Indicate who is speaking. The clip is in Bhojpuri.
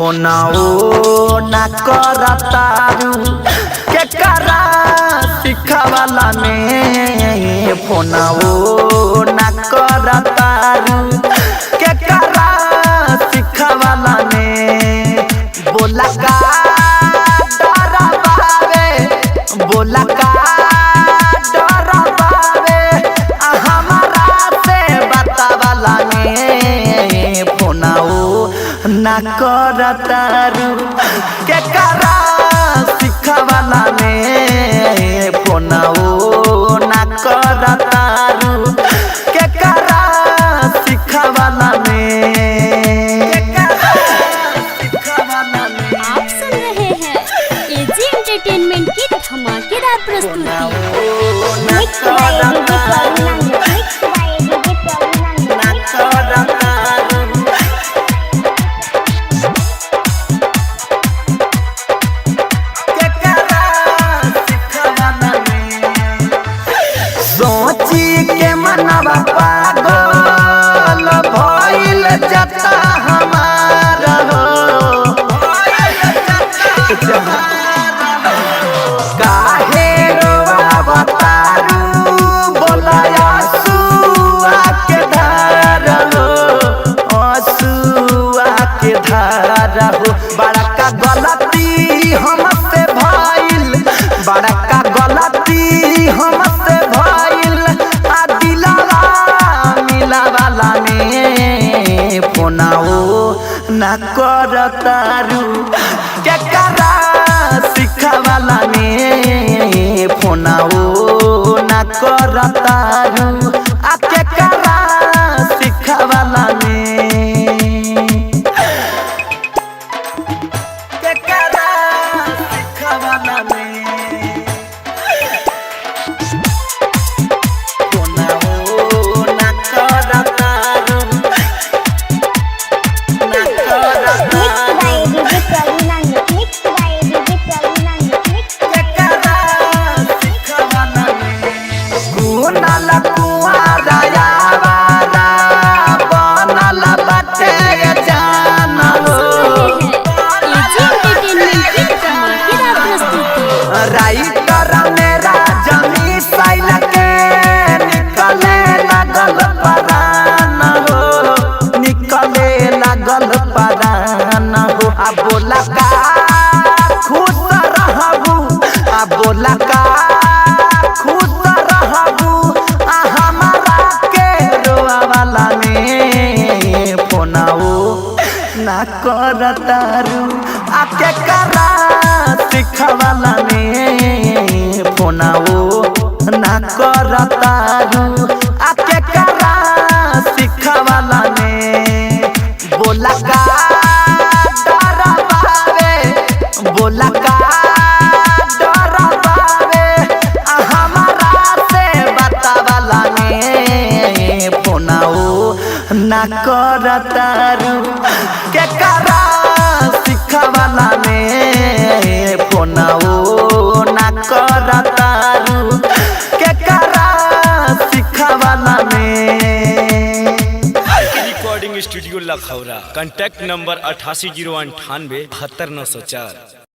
Speaker 1: फोनाओ ना करतारू के करा सिखावाला में फोनाओ ना करतारू के करा सिखावाला में बोला का डरा बावे बोला का डरा बावे हमारा से बतावाला में फोनाओ ना करतारू के करा सिखावाला में फोनाओ ना करतारू के करा सिखावाला में।
Speaker 2: आप सुन रहे हैं एजी एंटरटेनमेंट की धमाकेदार प्रस्तुति।
Speaker 1: सोची के मनवा पागल भइल जाता हमारा काहे रोवावतारू बोलाया सुआ के धारा हो असुआ के धारा हो बड़का गलती हमसे भइल बड़का गलती हमसे भइल आ दिलवा मिलावाला में फोनाओ ना करतारू के करा सिखावाला में फोनाओ ना करतारू आ के करा सिखावाला में के करा सिखावाला में राइटर मेरा जमी साइल के निकले लागल परान हो निकले लागल परान हो आ बोला का खुश रहबू आ बोला का खुश रहबू आ हमारा के रोवावाला में फोनाओ ना करतारू आ के करा सिखावाला में फोनाओ ना करतारू आ के करा सिखावाला में बोला का डरा बावे बोला का डरा बावे हमारा से बतावाला में फोनाओ ना करतारू के करा सिखावाला में फोनाओ ना करतारू के करा सिखावाला में।
Speaker 3: Recording studio Lakhaura, contact number 880987 72904।